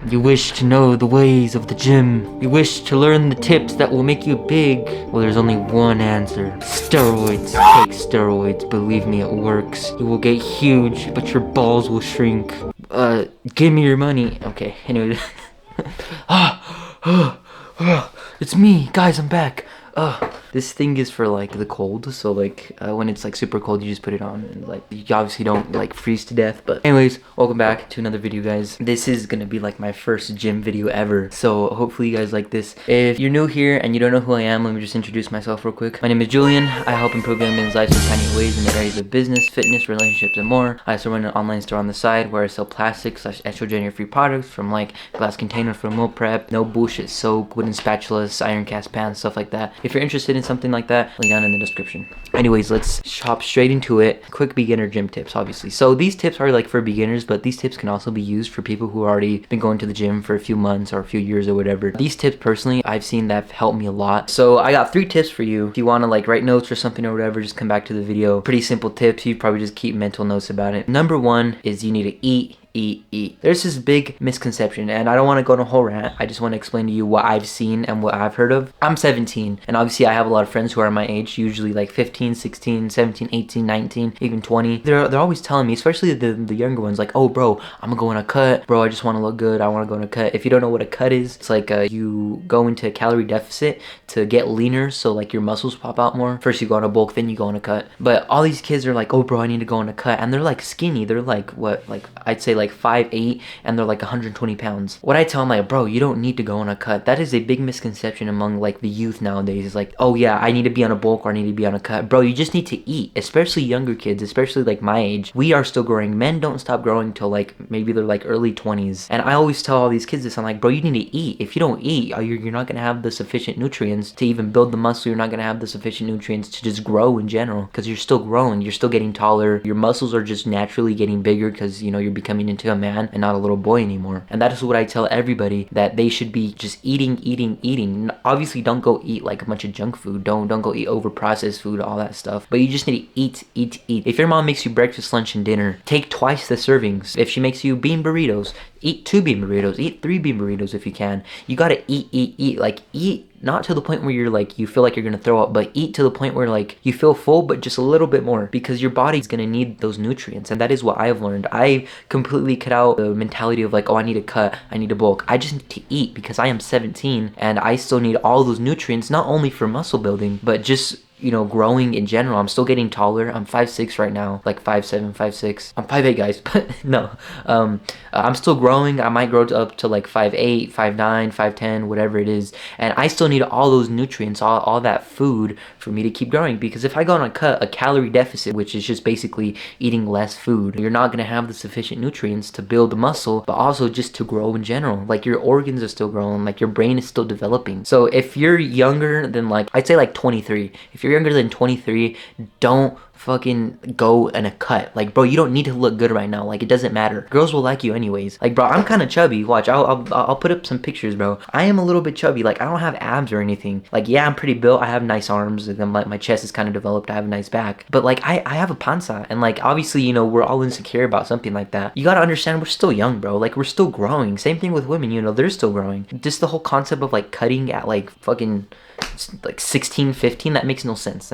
You wish to know the ways of the gym. You wish to learn the tips that will make you big. Well, there's only one answer. Steroids. Take steroids. Believe me, it works. You will get huge, but your balls will shrink. Give me your money. Okay, anyway. It's me. Guys, I'm back. This thing is for like the cold, so like when it's like super cold, you just put it on and like you obviously don't like freeze to death. But anyways, welcome back to another video, guys. This is gonna be like my first gym video ever, so hopefully you guys like this. If you're new here and you don't know who I am, let me just introduce myself real quick. My name is Julian. I help improve young men's lives in tiny ways in the areas of business, fitness, relationships, and more. I also run an online store on the side where I sell plastic/estrogen free products, from like glass containers for meal prep, no bullshit soap, wooden spatulas, iron cast pans, stuff like that. If you're interested in something like that, link down in the description. Anyways, let's hop straight into it. Quick beginner gym tips, obviously. So these tips are like for beginners, but these tips can also be used for people who already been going to the gym for a few months or a few years or whatever. These tips personally, I've seen that have helped me a lot. So I got 3 tips for you. If you want to like write notes or something or whatever, just come back to the video. Pretty simple tips. You probably just keep mental notes about it. Number 1 is you need to eat. There's this big misconception, and I don't want to go on a whole rant. I just want to explain to you what I've seen and what I've heard of. I'm 17, and obviously I have a lot of friends who are my age, usually like 15, 16, 17, 18, 19, even 20. They're always telling me, especially the younger ones, like, oh bro, I'm gonna go on a cut. Bro, I just want to look good. I want to go on a cut. If you don't know what a cut is, it's like you go into a calorie deficit to get leaner, so like your muscles pop out more. First you go on a bulk, then you go on a cut. But all these kids are like, oh bro, I need to go on a cut, and they're like skinny. They're like, what, like I'd say like 5'8", and they're like 120 pounds. What I tell them, like, bro, you don't need to go on a cut. That is a big misconception among like the youth nowadays. It's like, oh yeah, I need to be on a bulk or I need to be on a cut. Bro, you just need to eat, especially younger kids, especially like my age. We are still growing. Men don't stop growing till like maybe they're like early 20s. And I always tell all these kids this. I'm like, bro, you need to eat. If you don't eat, you're not gonna have the sufficient nutrients to even build the muscle. You're not gonna have the sufficient nutrients to just grow in general, because you're still growing. You're still getting taller. Your muscles are just naturally getting bigger because, you know, you're becoming into a man and not a little boy anymore. And that is what I tell everybody, that they should be just eating. Obviously don't go eat like a bunch of junk food. Don't go eat over processed food, all that stuff. But you just need to eat. If your mom makes you breakfast, lunch, and dinner, take twice the servings. If she makes you bean burritos, eat 2 bean burritos. Eat 3 bean burritos if you can. You gotta eat. Like, eat not to the point where you're like, you feel like you're gonna throw up, but eat to the point where like you feel full, but just a little bit more, because your body's gonna need those nutrients. And that is what I've learned. I completely cut out the mentality of like, oh, I need a cut, I need a bulk. I just need to eat, because I am 17 and I still need all those nutrients, not only for muscle building, but just, you know, growing in general. I'm still getting taller. I'm 5'6" right now, like 5'7", 5'6". I'm 5'8", guys, but no. I'm still growing. I might grow up to like 5'8", 5'9", 5'10", whatever it is. And I still need all those nutrients, all that food for me to keep growing. Because if I go on a calorie deficit, which is just basically eating less food, you're not gonna have the sufficient nutrients to build the muscle, but also just to grow in general. Like, your organs are still growing, like your brain is still developing. So if you're younger than like, I'd say like 23, if you're younger than 23, don't fucking go in a cut. Like, bro, you don't need to look good right now. Like, it doesn't matter. Girls will like you anyways. Like, bro, I'm kind of chubby. Watch, I'll put up some pictures, bro. I am a little bit chubby. Like, I don't have abs or anything. Like, yeah, I'm pretty built. I have nice arms, and then like my chest is kind of developed. I have a nice back. But like, I have a panza, and like, obviously, you know, we're all insecure about something like that. You gotta understand, we're still young, bro. Like, we're still growing. Same thing with women, you know, they're still growing. Just the whole concept of like cutting at like fucking like 16, 15, that makes no sense.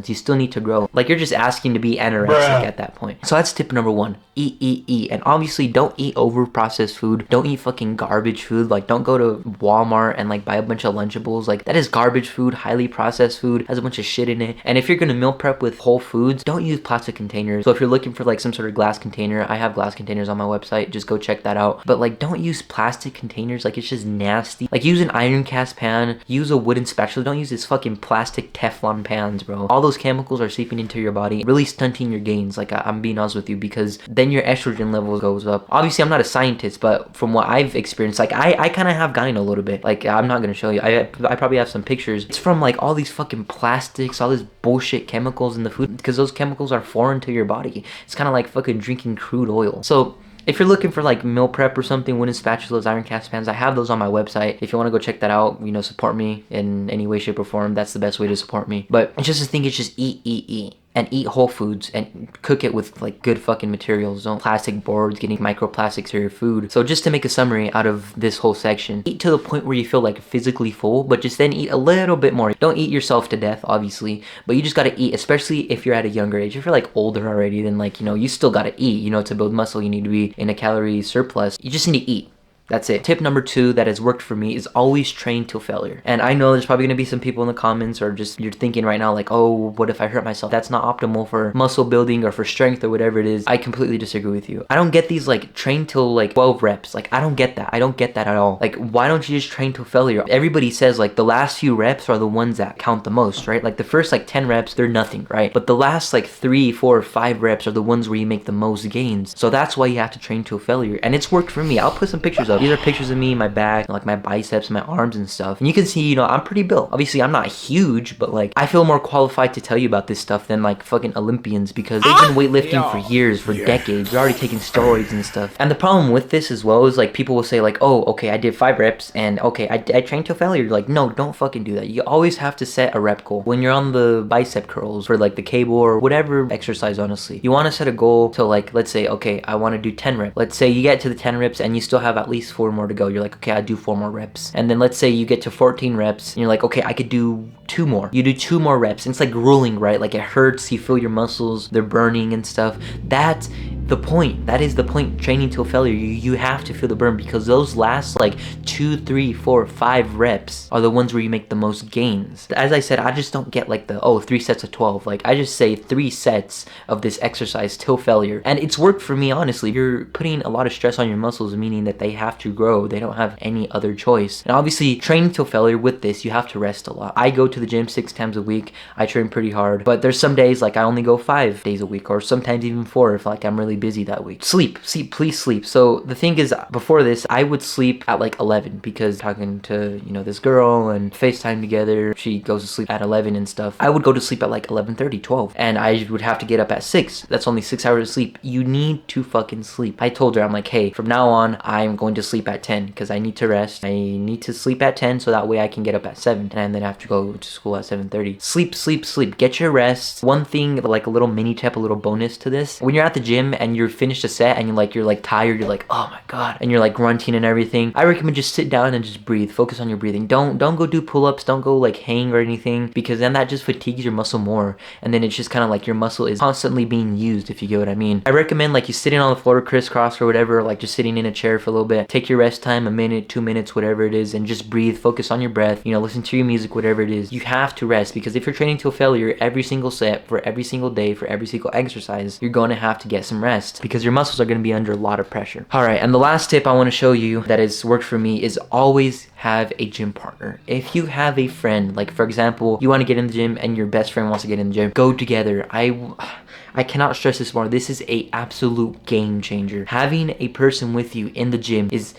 You still need to grow. Like, you're just asking to be anorexic at that point. So that's tip number 1. Eat. And obviously don't eat over processed food. Don't eat fucking garbage food. Like, don't go to Walmart and like buy a bunch of Lunchables. Like, that is garbage food, highly processed food, has a bunch of shit in it. And if you're gonna meal prep with whole foods, don't use plastic containers. So if you're looking for like some sort of glass container, I have glass containers on my website. Just go check that out. But like, don't use plastic containers. Like, it's just nasty. Like, use an iron cast pan. Use a wooden spatula. Don't use this fucking plastic Teflon pans, bro. All those chemicals are seeping into your body, really stunting your gains. Like, I'm being honest with you, because then your estrogen level goes up. Obviously, I'm not a scientist, but from what I've experienced, like, I kind of have gotten a little bit. Like, I'm not gonna show you. I probably have some pictures. It's from like all these fucking plastics, all this bullshit chemicals in the food, because those chemicals are foreign to your body. It's kind of like fucking drinking crude oil. So if you're looking for like meal prep or something, wooden spatulas, iron cast pans, I have those on my website. If you want to go check that out, you know, support me in any way, shape, or form. That's the best way to support me. But just to think, it's just eat. and eat whole foods and cook it with like good fucking materials. Don't plastic boards, getting microplastics to your food. So just to make a summary out of this whole section, eat to the point where you feel like physically full, but just then eat a little bit more. Don't eat yourself to death, obviously, but you just gotta eat, especially if you're at a younger age. If you're like older already, then like, you know, you still gotta eat. You know, to build muscle, you need to be in a calorie surplus. You just need to eat. That's it. Tip number 2 that has worked for me is always train till failure. And I know there's probably going to be some people in the comments, or just you're thinking right now like, oh, what if I hurt myself? That's not optimal for muscle building or for strength or whatever it is. I completely disagree with you. I don't get these like train till like 12 reps. Like I don't get that. I don't get that at all. Like why don't you just train till failure? Everybody says like the last few reps are the ones that count the most, right? Like the first like 10 reps, they're nothing, right? But the last like 3, 4, 5 reps are the ones where you make the most gains. So that's why you have to train till failure. And it's worked for me. I'll put some pictures up. These are pictures of me, my back, like my biceps, my arms and stuff. And you can see, you know, I'm pretty built. Obviously, I'm not huge, but like I feel more qualified to tell you about this stuff than like fucking Olympians, because they've been weightlifting for years, for decades. They're already taking steroids and stuff. And the problem with this as well is like people will say like, oh, okay, I did 5 reps and okay, I trained till failure. Like, no, don't fucking do that. You always have to set a rep goal. When you're on the bicep curls for like the cable or whatever exercise, honestly, you want to set a goal to like, let's say, okay, I want to do 10 reps. Let's say you get to the 10 reps and you still have at least 4 more to go. You're like, okay, I'll do 4 more reps. And then let's say you get to 14 reps and you're like, okay, I could do 2 more. You do 2 more reps. And it's like grueling, right? Like it hurts, you feel your muscles, they're burning and stuff. That's the point. That is the point. Training till failure. You have to feel the burn, because those last like 2, 3, 4, 5 reps are the ones where you make the most gains. As I said, I just don't get like the 3 sets of 12. Like I just say 3 sets of this exercise till failure. And it's worked for me, honestly. You're putting a lot of stress on your muscles, meaning that they have to grow. They don't have any other choice. And obviously training till failure with this, you have to rest a lot. I go to the gym 6 times a week. I train pretty hard, but there's some days like I only go 5 days a week, or sometimes even 4 if like I'm really busy that week. Sleep, please sleep. So the thing is, before this, I would sleep at like 11, because talking to, you know, this girl and FaceTime together, she goes to sleep at 11 and stuff. I would go to sleep at like 11:30, 12, and I would have to get up at 6. That's only 6 hours of sleep. You need to fucking sleep. I told her, I'm like, hey, from now on, I'm going to sleep at 10 because I need to rest. I need to sleep at 10 so that way I can get up at 7 and then have to go to school at 7:30. Sleep. Get your rest. One thing, like a little mini tip, a little bonus to this. When you're at the gym and you're finished a set and you're like tired, you're like, oh my god, and you're like grunting and everything, I recommend just sit down and just breathe. Focus on your breathing. Don't go do pull-ups. Don't go like hang or anything, because then that just fatigues your muscle more, and then it's just kind of like your muscle is constantly being used, if you get what I mean. I recommend like you sitting on the floor crisscross or whatever, like just sitting in a chair for a little bit. Take your rest time, a minute, 2 minutes, whatever it is, and just breathe. Focus on your breath, you know, listen to your music, whatever it is. You have to rest, because if you're training till failure every single set, for every single day, for every single exercise, you're going to have to get some rest, because your muscles are going to be under a lot of pressure. All right, and the last tip I want to show you that has worked for me is always have a gym partner. If you have a friend, like for example, you want to get in the gym and your best friend wants to get in the gym, go together. I cannot stress this more. This is a absolute game changer. Having a person with you in the gym is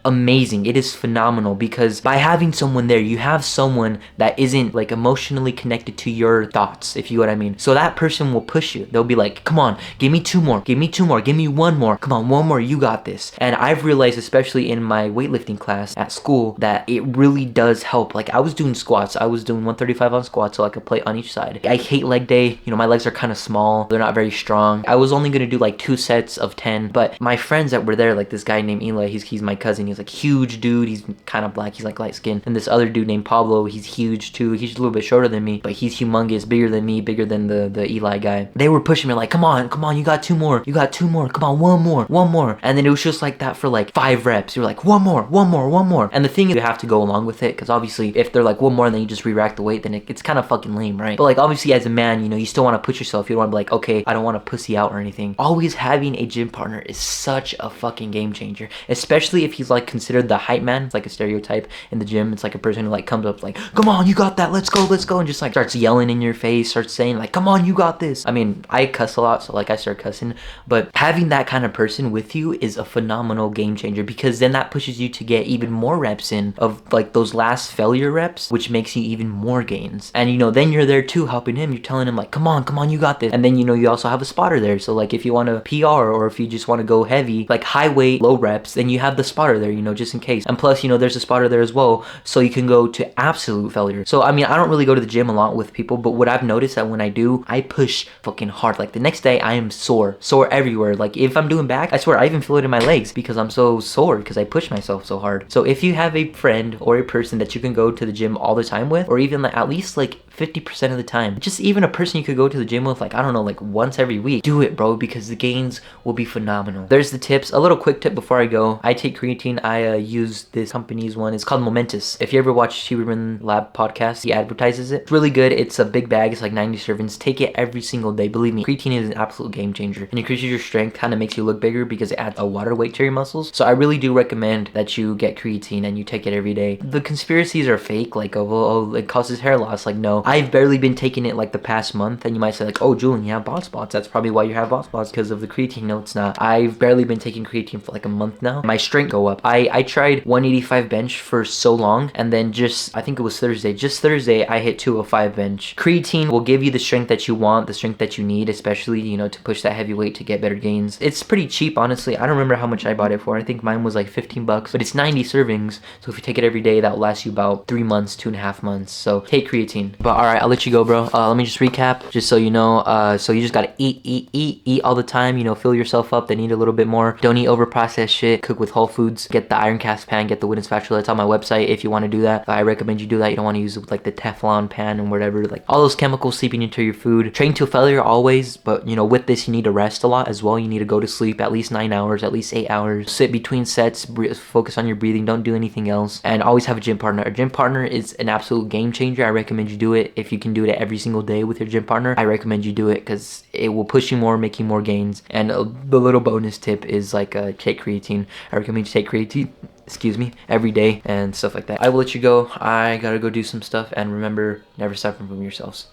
amazing. It is phenomenal, because by having someone there, you have someone that isn't like emotionally connected to your thoughts, if you know what I mean. So that person will push you. They'll be like, come on, give me 2 more, give me 2 more, give me 1 more, come on, 1 more, you got this. And I've realized, especially in my weightlifting class at school, that it really does help. Like I was doing squats, I was doing 135 on squats, so like a plate on each side. I hate leg day. You know, my legs are kind of small, they're not very strong. I was only gonna do like 2 sets of 10, but my friends that were there, like this guy named Eli, he's my cousin. He's like huge dude. He's kind of black. He's like light skinned. And this other dude named Pablo, he's huge too. He's a little bit shorter than me, but he's humongous, bigger than me, bigger than the Eli guy. They were pushing me like, come on, you got 2 more, you got 2 more, come on, 1 more. And then it was just like that for like 5 reps. You're like, 1 more. And the thing is, you have to go along with it, because obviously if they're like 1 more and then you just re-rack the weight, then it's kind of fucking lame, right? But like obviously as a man, you know, you still want to push yourself. You don't want to be like, okay, I don't want to pussy out or anything. Always having a gym partner is such a fucking game changer, especially if he's like considered the hype man. It's like a stereotype in the gym. It's like a person who like comes up like, come on, you got that, let's go, and just like starts yelling in your face, starts saying like, come on, you got this. I mean, I cuss a lot, so like I start cussing, but having that kind of person with you is a phenomenal game changer, because then that pushes you to get even more reps in of like those last failure reps, which makes you even more gains. And you know, then you're there too helping him. You're telling him like, come on, you got this. And then you know, you also have a spotter there, so like if you want to PR or if you just want to go heavy, like high weight, low reps, then you have the spotter there. you know, just in case. And plus, you know, there's a spotter there as well, so you can go to absolute failure. So I mean, I don't really go to the gym a lot with people, but what I've noticed that when I do, I push fucking hard. Like the next day I am sore everywhere. Like if I'm doing back, I swear I even feel it in my legs because I'm so sore because I push myself so hard. So if you have a friend or a person that you can go to the gym all the time with, or even like at least like 50% of the time, just even a person you could go to the gym with, like I don't know, like once every week, do it, bro, because the gains will be phenomenal. There's the tips. A little quick tip before I go. I take creatine. I use this company's one. It's called Momentous. If you ever watch Huberman Lab podcast, he advertises it. It's really good. It's a big bag. It's like 90 servings. Take it every single day. Believe me, creatine is an absolute game changer. And increases your strength, kind of makes you look bigger because it adds a water weight to your muscles. So I really do recommend that you get creatine and you take it every day. The conspiracies are fake, like oh it causes hair loss. Like no, I've barely been taking it like the past month, and you might say like, oh Julian, you have bald spots. That's probably why you have bald spots, because of the creatine. No, it's not. I've barely been taking creatine for like a month now. My strength go up. I tried 185 bench for so long, and then I think it was Thursday, I hit 205 bench. Creatine will give you the strength that you want, the strength that you need, especially, you know, to push that heavy weight to get better gains. It's pretty cheap, honestly. I don't remember how much I bought it for. I think mine was like 15 bucks, but it's 90 servings. So if you take it every day, that'll last you about 3 months, 2.5 months. So take creatine. But all right, I'll let you go, bro. Let me just recap, just so you know. So you just gotta eat all the time. You know, fill yourself up. Then eat a little bit more. Don't eat over processed shit. Cook with whole foods. Get the iron cast pan. Get the wooden spatula. It's on my website if you want to do that. I recommend you do that. You don't want to use like the Teflon pan and whatever, like all those chemicals seeping into your food. Train to failure always, but you know, with this you need to rest a lot as well. You need to go to sleep at least 9 hours, at least 8 hours. Sit between sets. Focus on your breathing. Don't do anything else. And always have a gym partner. A gym partner is an absolute game changer. I recommend you do it. If you can do it every single day with your gym partner, I recommend you do it because it will push you more, make you more gains. And the little bonus tip is like take creatine. I recommend you take creatine, excuse me, every day and stuff like that. I will let you go. I gotta go do some stuff, and remember, never stop improving yourselves.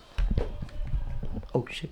Oh shit.